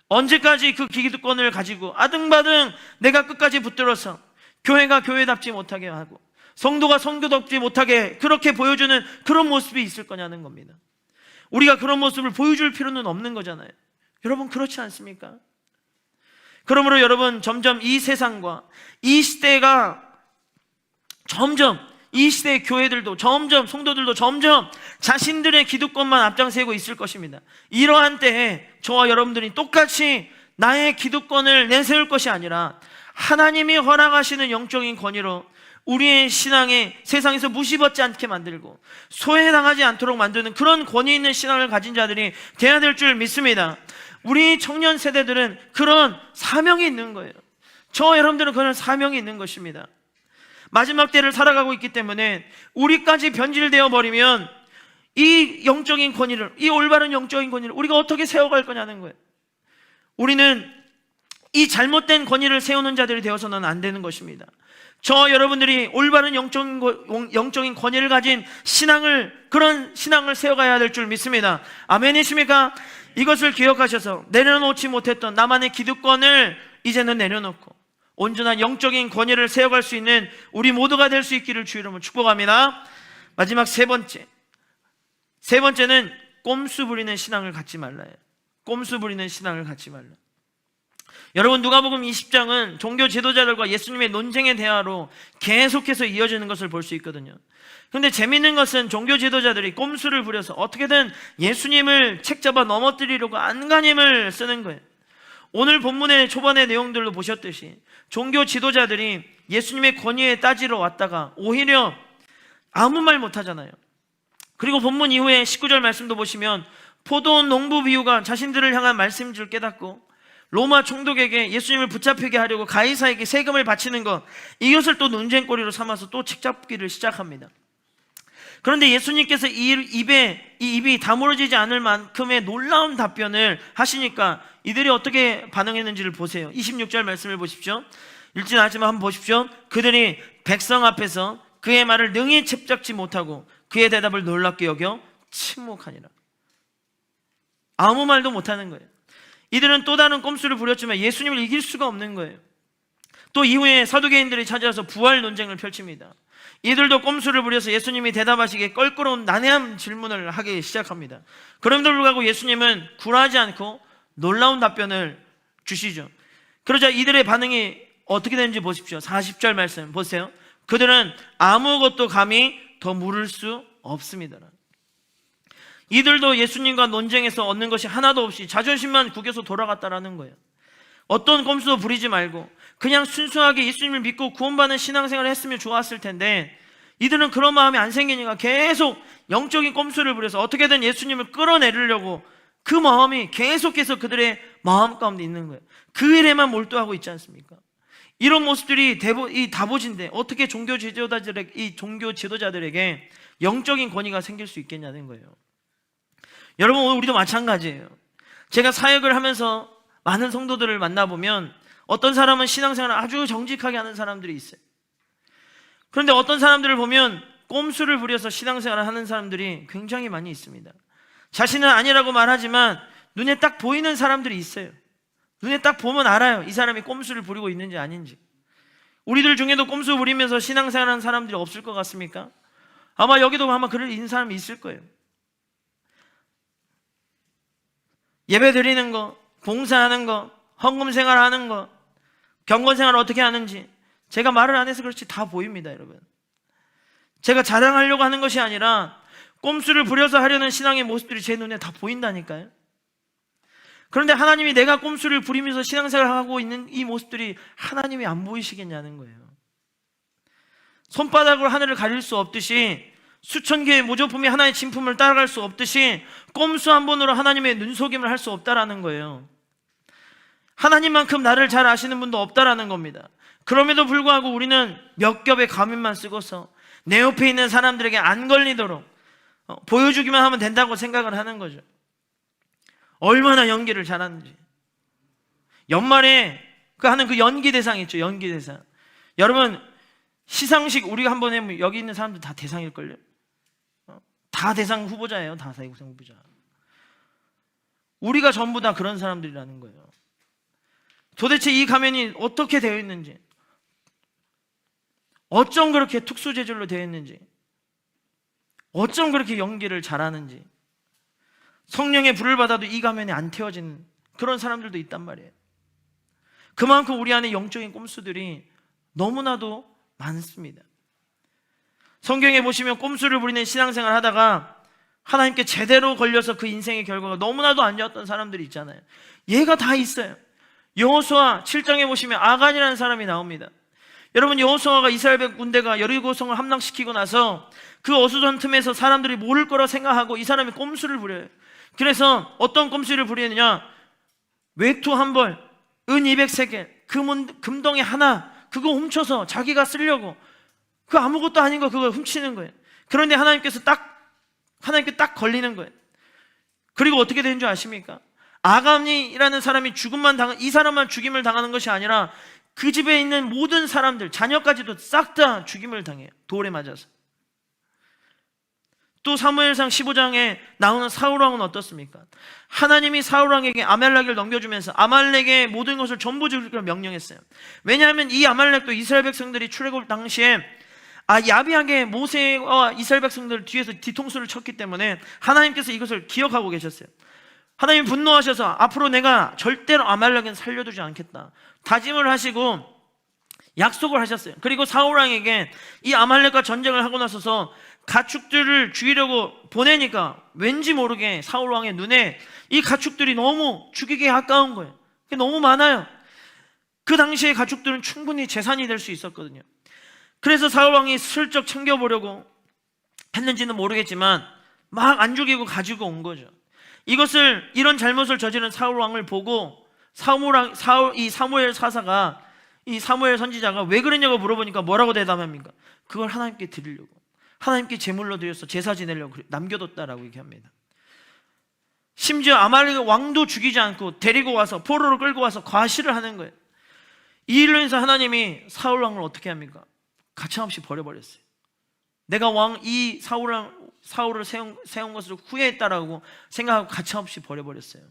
언제까지 그 기득권을 가지고 아등바등 내가 끝까지 붙들어서 교회가 교회답지 못하게 하고 성도가 성도답지 못하게 그렇게 보여주는 그런 모습이 있을 거냐는 겁니다. 우리가 그런 모습을 보여줄 필요는 없는 거잖아요. 여러분 그렇지 않습니까? 그러므로 여러분 점점 이 세상과 이 시대가 이 시대의 교회들도 성도들도 점점 자신들의 기득권만 앞장세고 있을 것입니다. 이러한 때에 저와 여러분들이 똑같이 나의 기득권을 내세울 것이 아니라 하나님이 허락하시는 영적인 권위로 우리의 신앙에 세상에서 무시받지 않게 만들고 소외당하지 않도록 만드는 그런 권위 있는 신앙을 가진 자들이 되어야 될 줄 믿습니다. 우리 청년 세대들은 그런 사명이 있는 거예요. 저와 여러분들은 그런 사명이 있는 것입니다. 마지막 때를 살아가고 있기 때문에 우리까지 변질되어 버리면 이 영적인 권위를, 이 올바른 영적인 권위를 우리가 어떻게 세워갈 거냐는 거예요. 우리는 이 잘못된 권위를 세우는 자들이 되어서는 안 되는 것입니다. 저 여러분들이 올바른 영적인 권위를 가진 그런 신앙을 세워가야 될 줄 믿습니다. 아멘이십니까? 이것을 기억하셔서 내려놓지 못했던 나만의 기득권을 이제는 내려놓고 온전한 영적인 권위를 세워갈 수 있는 우리 모두가 될 수 있기를 주 이름으로 축복합니다. 마지막 세 번째는 꼼수 부리는 신앙을 갖지 말라요. 꼼수 부리는 신앙을 갖지 말라. 여러분 누가복음 20장은 종교 지도자들과 예수님의 논쟁의 대화로 계속해서 이어지는 것을 볼 수 있거든요. 그런데 재미있는 것은 종교 지도자들이 꼼수를 부려서 어떻게든 예수님을 책잡아 넘어뜨리려고 안간힘을 쓰는 거예요. 오늘 본문의 초반의 내용들로 보셨듯이 종교 지도자들이 예수님의 권위에 따지러 왔다가 오히려 아무 말 못하잖아요. 그리고 본문 이후에 19절 말씀도 보시면 포도원 농부 비유가 자신들을 향한 말씀인 줄 깨닫고 로마 총독에게 예수님을 붙잡히게 하려고 가이사에게 세금을 바치는 것, 이것을 또 논쟁거리로 삼아서 또 책잡기를 시작합니다. 그런데 예수님께서 이 입이 다물어지지 않을 만큼의 놀라운 답변을 하시니까 이들이 어떻게 반응했는지를 보세요. 26절 말씀을 보십시오. 읽지는 않지만 한번 보십시오. 그들이 백성 앞에서 그의 말을 능히 첩잡지 못하고 그의 대답을 놀랍게 여겨 침묵하니라. 아무 말도 못하는 거예요. 이들은 또 다른 꼼수를 부렸지만 예수님을 이길 수가 없는 거예요. 또 이후에 사두개인들이 찾아와서 부활 논쟁을 펼칩니다. 이들도 꼼수를 부려서 예수님이 대답하시기에 껄끄러운 난해한 질문을 하기 시작합니다. 그럼에도 불구하고 예수님은 굴하지 않고 놀라운 답변을 주시죠. 그러자 이들의 반응이 어떻게 되는지 보십시오. 40절 말씀 보세요. 그들은 아무것도 감히 더 물을 수 없습니다. 이들도 예수님과 논쟁에서 얻는 것이 하나도 없이 자존심만 구겨서 돌아갔다라는 거예요. 어떤 꼼수도 부리지 말고 그냥 순수하게 예수님을 믿고 구원받는 신앙생활을 했으면 좋았을 텐데, 이들은 그런 마음이 안 생기니까 계속 영적인 꼼수를 부려서 어떻게든 예수님을 끌어내리려고 그 마음이 계속해서 그들의 마음 가운데 있는 거예요. 그 일에만 몰두하고 있지 않습니까? 이런 모습들이 이 다보진데 어떻게 종교 지도자들에게 영적인 권위가 생길 수 있겠냐는 거예요. 여러분, 우리도 마찬가지예요. 제가 사역을 하면서 많은 성도들을 만나보면 어떤 사람은 신앙생활을 아주 정직하게 하는 사람들이 있어요. 그런데 어떤 사람들을 보면 꼼수를 부려서 신앙생활을 하는 사람들이 굉장히 많이 있습니다. 자신은 아니라고 말하지만 눈에 딱 보이는 사람들이 있어요. 눈에 딱 보면 알아요. 이 사람이 꼼수를 부리고 있는지 아닌지. 우리들 중에도 꼼수 부리면서 신앙생활하는 사람들이 없을 것 같습니까? 아마 여기도 아마 그럴 있는 사람이 있을 거예요. 예배 드리는 거, 봉사하는 거, 헌금 생활하는 거, 경건 생활 어떻게 하는지 제가 말을 안 해서 그렇지 다 보입니다, 여러분. 제가 자랑하려고 하는 것이 아니라 꼼수를 부려서 하려는 신앙의 모습들이 제 눈에 다 보인다니까요. 그런데 하나님이 내가 꼼수를 부리면서 신앙생활을 하고 있는 이 모습들이 하나님이 안 보이시겠냐는 거예요. 손바닥으로 하늘을 가릴 수 없듯이, 수천 개의 모조품이 하나의 진품을 따라갈 수 없듯이 꼼수 한 번으로 하나님의 눈속임을 할 수 없다라는 거예요. 하나님만큼 나를 잘 아시는 분도 없다라는 겁니다. 그럼에도 불구하고 우리는 몇 겹의 가면만 쓰고서 내 옆에 있는 사람들에게 안 걸리도록 보여주기만 하면 된다고 생각을 하는 거죠. 얼마나 연기를 잘하는지. 연말에 하는 그 연기 대상 있죠, 연기 대상. 여러분, 시상식 우리가 한번 해보면 여기 있는 사람들 다 대상일걸요? 다 대상 후보자예요. 다 대상 후보자. 우리가 전부 다 그런 사람들이라는 거예요. 도대체 이 가면이 어떻게 되어 있는지, 어쩜 그렇게 특수 재질로 되어 있는지, 어쩜 그렇게 연기를 잘하는지, 성령의 불을 받아도 이 가면이 안 태워지는 그런 사람들도 있단 말이에요. 그만큼 우리 안에 영적인 꼼수들이 너무나도 많습니다. 성경에 보시면 꼼수를 부리는 신앙생활을 하다가 하나님께 제대로 걸려서 그 인생의 결과가 너무나도 안 좋았던 사람들이 있잖아요. 얘가 다 있어요. 여호수아 7장에 보시면 아간이라는 사람이 나옵니다. 여러분, 여호수아가 이스라엘 군대가 여리고성을 함락시키고 나서 그 어수선 틈에서 사람들이 모를 거라 생각하고 이 사람이 꼼수를 부려요. 그래서 어떤 꼼수를 부리느냐, 외투 한 벌, 은 200세겔, 금덩이 하나, 그거 훔쳐서 자기가 쓰려고, 그 아무것도 아닌 거 그거 훔치는 거예요. 그런데 하나님께 딱 걸리는 거예요. 그리고 어떻게 되는 줄 아십니까? 아간이라는 사람이 이 사람만 죽임을 당하는 것이 아니라 그 집에 있는 모든 사람들, 자녀까지도 싹 다 죽임을 당해요. 돌에 맞아서. 또 사무엘상 15장에 나오는 사울왕은 어떻습니까? 하나님이 사울왕에게 아말렉을 넘겨주면서 아말렉의 모든 것을 전부 죽일 걸 명령했어요. 왜냐하면 이 아말렉도 이스라엘 백성들이 출애굽 당시에 야비하게 모세와 이스라엘 백성들 뒤에서 뒤통수를 쳤기 때문에 하나님께서 이것을 기억하고 계셨어요. 하나님 분노하셔서 앞으로 내가 절대로 아말렉은 살려두지 않겠다 다짐을 하시고 약속을 하셨어요. 그리고 사울왕에게 이 아말렉과 전쟁을 하고 나서서 가축들을 죽이려고 보내니까 왠지 모르게 사울왕의 눈에 이 가축들이 너무 죽이기에 아까운 거예요. 너무 많아요. 그 당시에 가축들은 충분히 재산이 될 수 있었거든요. 그래서 사울왕이 슬쩍 챙겨보려고 했는지는 모르겠지만 막 안 죽이고 가지고 온 거죠. 이런 잘못을 저지른 사울왕을 보고 사무엘 사사가, 이 사무엘 선지자가 왜 그랬냐고 물어보니까 뭐라고 대답합니까? 그걸 하나님께 드리려고, 하나님께 제물로 드려서 제사 지내려고 남겨뒀다라고 얘기합니다. 심지어 아말렉 왕도 죽이지 않고 데리고 와서 포로로 끌고 와서 과시를 하는 거예요. 이 일로 인해서 하나님이 사울 왕을 어떻게 합니까? 가차없이 버려버렸어요. 내가 이 사울을 세운 것을 후회했다라고 생각하고 가차없이 버려버렸어요.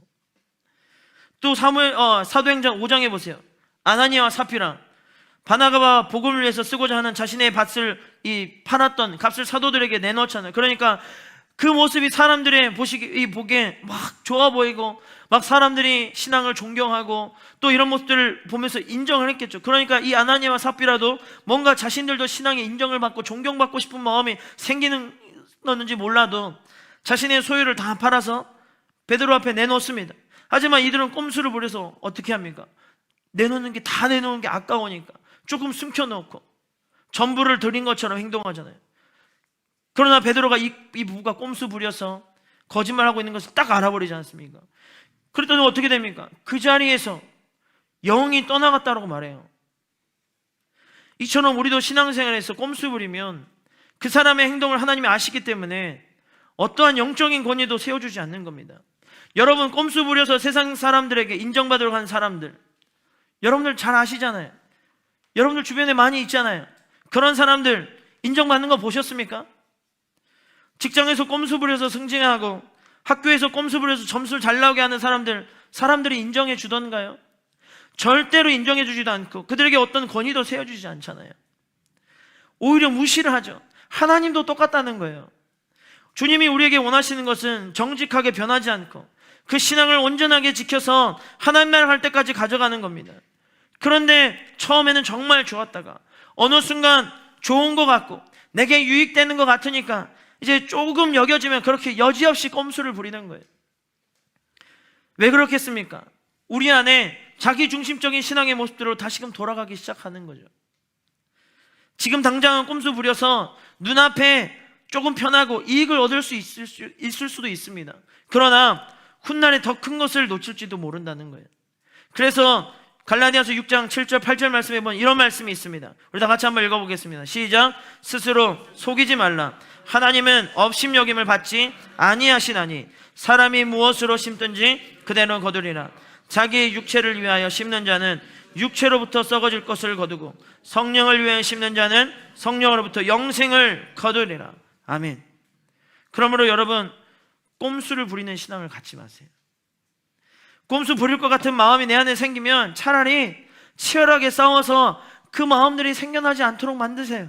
또 사도행전 5장에 보세요. 아나니아와 사피라, 바나바가 복음을 위해서 쓰고자 하는 자신의 밭을 팔았던 값을 사도들에게 내놓잖아요. 그러니까 그 모습이 사람들의 보기에 막 좋아 보이고, 막 사람들이 신앙을 존경하고 또 이런 모습들을 보면서 인정을 했겠죠. 그러니까 이 아나니아와 삽비라도 뭔가 자신들도 신앙의 인정을 받고 존경받고 싶은 마음이 생기는지 몰라도 자신의 소유를 다 팔아서 베드로 앞에 내놓습니다. 하지만 이들은 꼼수를 부려서 어떻게 합니까? 내놓는 게 다 내놓은 게 아까우니까 조금 숨겨놓고 전부를 드린 것처럼 행동하잖아요. 그러나 베드로가 이 부부가 꼼수 부려서 거짓말하고 있는 것을 딱 알아버리지 않습니까? 그랬더니 어떻게 됩니까? 그 자리에서 영이 떠나갔다고 말해요. 이처럼 우리도 신앙생활에서 꼼수 부리면 그 사람의 행동을 하나님이 아시기 때문에 어떠한 영적인 권위도 세워주지 않는 겁니다. 여러분, 꼼수 부려서 세상 사람들에게 인정받으려고 하는 사람들, 여러분들 잘 아시잖아요. 여러분들 주변에 많이 있잖아요. 그런 사람들 인정받는 거 보셨습니까? 직장에서 꼼수 부려서 승진하고 학교에서 꼼수 부려서 점수를 잘 나오게 하는 사람들이 인정해 주던가요? 절대로 인정해 주지도 않고 그들에게 어떤 권위도 세워주지 않잖아요. 오히려 무시를 하죠. 하나님도 똑같다는 거예요. 주님이 우리에게 원하시는 것은 정직하게 변하지 않고 그 신앙을 온전하게 지켜서 하나님 나라 갈 때까지 가져가는 겁니다. 그런데 처음에는 정말 좋았다가 어느 순간 좋은 것 같고 내게 유익되는 것 같으니까 이제 조금 여겨지면 그렇게 여지없이 꼼수를 부리는 거예요. 왜 그렇겠습니까? 우리 안에 자기중심적인 신앙의 모습대로 다시금 돌아가기 시작하는 거죠. 지금 당장은 꼼수 부려서 눈앞에 조금 편하고 이익을 얻을 수 있을 수도 있습니다. 그러나 훗날에 더 큰 것을 놓칠지도 모른다는 거예요. 그래서 갈라디아서 6장 7절 8절 말씀에 보면 이런 말씀이 있습니다. 우리 다 같이 한번 읽어보겠습니다. 시작. 스스로 속이지 말라. 하나님은 업심여김을 받지 아니하시나니 사람이 무엇으로 심든지 그대로 거두리라. 자기의 육체를 위하여 심는 자는 육체로부터 썩어질 것을 거두고 성령을 위하여 심는 자는 성령으로부터 영생을 거두리라. 아멘. 그러므로 여러분, 꼼수를 부리는 신앙을 갖지 마세요. 꼼수 부릴 것 같은 마음이 내 안에 생기면 차라리 치열하게 싸워서 그 마음들이 생겨나지 않도록 만드세요.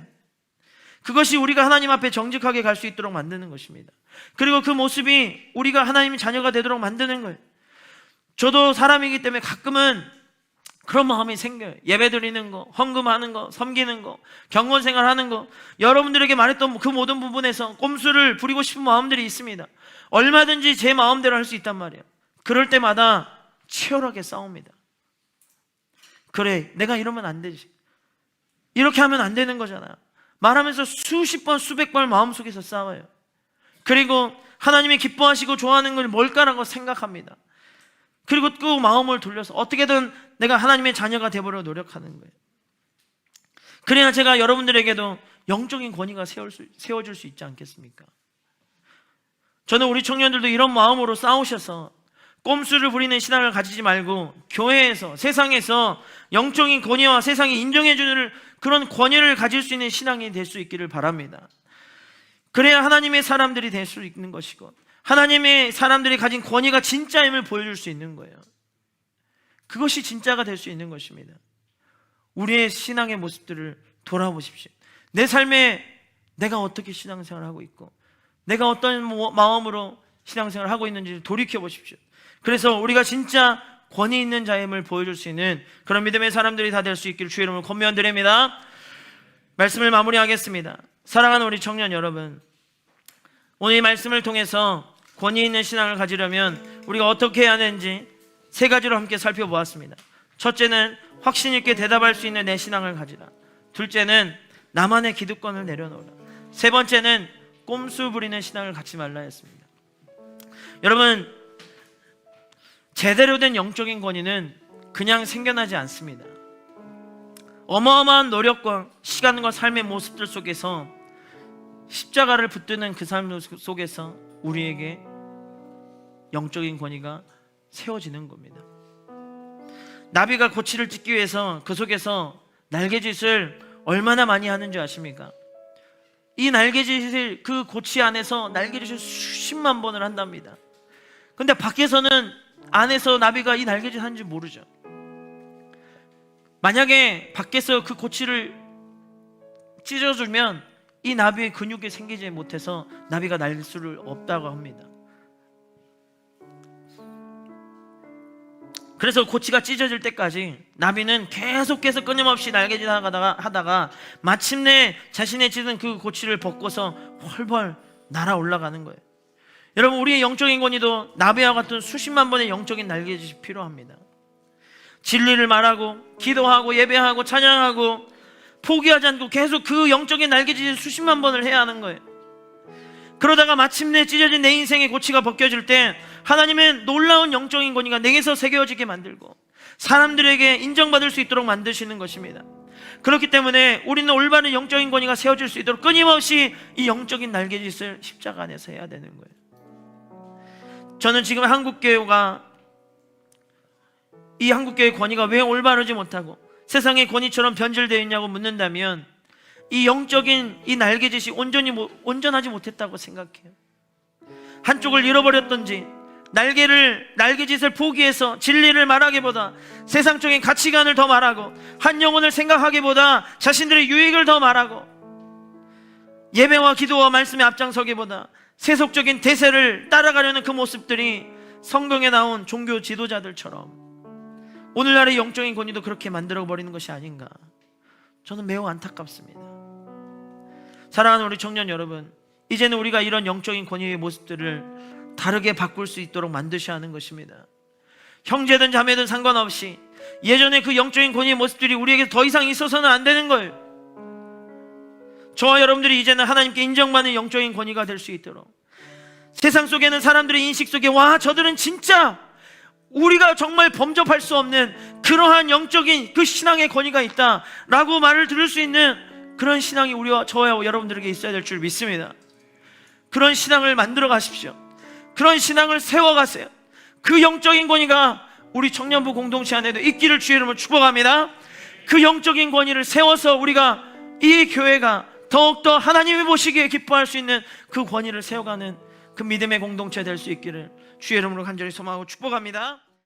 그것이 우리가 하나님 앞에 정직하게 갈 수 있도록 만드는 것입니다. 그리고 그 모습이 우리가 하나님의 자녀가 되도록 만드는 거예요. 저도 사람이기 때문에 가끔은 그런 마음이 생겨요. 예배 드리는 거, 헌금하는 거, 섬기는 거, 경건생활 하는 거, 여러분들에게 말했던 그 모든 부분에서 꼼수를 부리고 싶은 마음들이 있습니다. 얼마든지 제 마음대로 할 수 있단 말이에요. 그럴 때마다 치열하게 싸웁니다. 그래, 내가 이러면 안 되지. 이렇게 하면 안 되는 거잖아. 말하면서 수십 번, 수백 번 마음속에서 싸워요. 그리고 하나님이 기뻐하시고 좋아하는 건 뭘까라고 생각합니다. 그리고 그 마음을 돌려서 어떻게든 내가 하나님의 자녀가 되보려 노력하는 거예요. 그래야 제가 여러분들에게도 영적인 권위가 세워줄 수 있지 않겠습니까? 저는 우리 청년들도 이런 마음으로 싸우셔서 꼼수를 부리는 신앙을 가지지 말고 교회에서, 세상에서 영적인 권위와 세상이 인정해주는 그런 권위를 가질 수 있는 신앙이 될 수 있기를 바랍니다. 그래야 하나님의 사람들이 될 수 있는 것이고 하나님의 사람들이 가진 권위가 진짜임을 보여줄 수 있는 거예요. 그것이 진짜가 될 수 있는 것입니다. 우리의 신앙의 모습들을 돌아보십시오. 내 삶에 내가 어떻게 신앙생활을 하고 있고 내가 어떤 마음으로 신앙생활을 하고 있는지를 돌이켜보십시오. 그래서 우리가 진짜 권위 있는 자임을 보여줄 수 있는 그런 믿음의 사람들이 다 될 수 있기를 주의 이름으로 권면드립니다. 말씀을 마무리하겠습니다. 사랑하는 우리 청년 여러분, 오늘 이 말씀을 통해서 권위 있는 신앙을 가지려면 우리가 어떻게 해야 하는지 세 가지로 함께 살펴보았습니다. 첫째는 확신 있게 대답할 수 있는 내 신앙을 가지라. 둘째는 나만의 기득권을 내려놓으라. 세 번째는 꼼수 부리는 신앙을 갖지 말라 했습니다. 여러분, 제대로 된 영적인 권위는 그냥 생겨나지 않습니다. 어마어마한 노력과 시간과 삶의 모습들 속에서 십자가를 붙드는 그 삶 속에서 우리에게 영적인 권위가 세워지는 겁니다. 나비가 고치를 찢기 위해서 그 속에서 날개짓을 얼마나 많이 하는 줄 아십니까? 이 날개짓을 그 고치 안에서 날개짓을 수십만 번을 한답니다. 근데 밖에서는 안에서 나비가 이 날개짓 하는지 모르죠. 만약에 밖에서 그 고치를 찢어주면 이 나비의 근육이 생기지 못해서 나비가 날 수를 없다고 합니다. 그래서 고치가 찢어질 때까지 나비는 계속해서 끊임없이 날개짓 하다가 마침내 자신의 찢은 그 고치를 벗고서 훨훨 날아 올라가는 거예요. 여러분, 우리의 영적인 권위도 나비와 같은 수십만 번의 영적인 날개짓이 필요합니다. 진리를 말하고 기도하고 예배하고 찬양하고 포기하지 않고 계속 그 영적인 날개짓을 수십만 번을 해야 하는 거예요. 그러다가 마침내 찢어진 내 인생의 고치가 벗겨질 때 하나님은 놀라운 영적인 권위가 내게서 새겨지게 만들고 사람들에게 인정받을 수 있도록 만드시는 것입니다. 그렇기 때문에 우리는 올바른 영적인 권위가 세워질 수 있도록 끊임없이 이 영적인 날개짓을 십자가 안에서 해야 되는 거예요. 저는 지금 이 한국교회 권위가 왜 올바르지 못하고 세상의 권위처럼 변질되어 있냐고 묻는다면 이 영적인 이 날개짓이 온전하지 못했다고 생각해요. 한쪽을 잃어버렸던지 날개짓을 포기해서 진리를 말하기보다 세상적인 가치관을 더 말하고 한 영혼을 생각하기보다 자신들의 유익을 더 말하고 예배와 기도와 말씀에 앞장서기보다 세속적인 대세를 따라가려는 그 모습들이 성경에 나온 종교 지도자들처럼 오늘날의 영적인 권위도 그렇게 만들어버리는 것이 아닌가, 저는 매우 안타깝습니다. 사랑하는 우리 청년 여러분, 이제는 우리가 이런 영적인 권위의 모습들을 다르게 바꿀 수 있도록 만드셔야 하는 것입니다. 형제든 자매든 상관없이 예전에 그 영적인 권위의 모습들이 우리에게 더 이상 있어서는 안 되는 거예요. 저와 여러분들이 이제는 하나님께 인정받는 영적인 권위가 될 수 있도록, 세상 속에는 사람들의 인식 속에 와, 저들은 진짜 우리가 정말 범접할 수 없는 그러한 영적인 그 신앙의 권위가 있다라고 말을 들을 수 있는 그런 신앙이 저와 여러분들에게 있어야 될 줄 믿습니다. 그런 신앙을 만들어 가십시오. 그런 신앙을 세워가세요. 그 영적인 권위가 우리 청년부 공동체 안에도 있기를 주의 이름으로 축복합니다. 그 영적인 권위를 세워서 우리가 이 교회가 더욱더 하나님이 보시기에 기뻐할 수 있는 그 권위를 세워가는 그 믿음의 공동체 될 수 있기를 주의 이름으로 간절히 소망하고 축복합니다.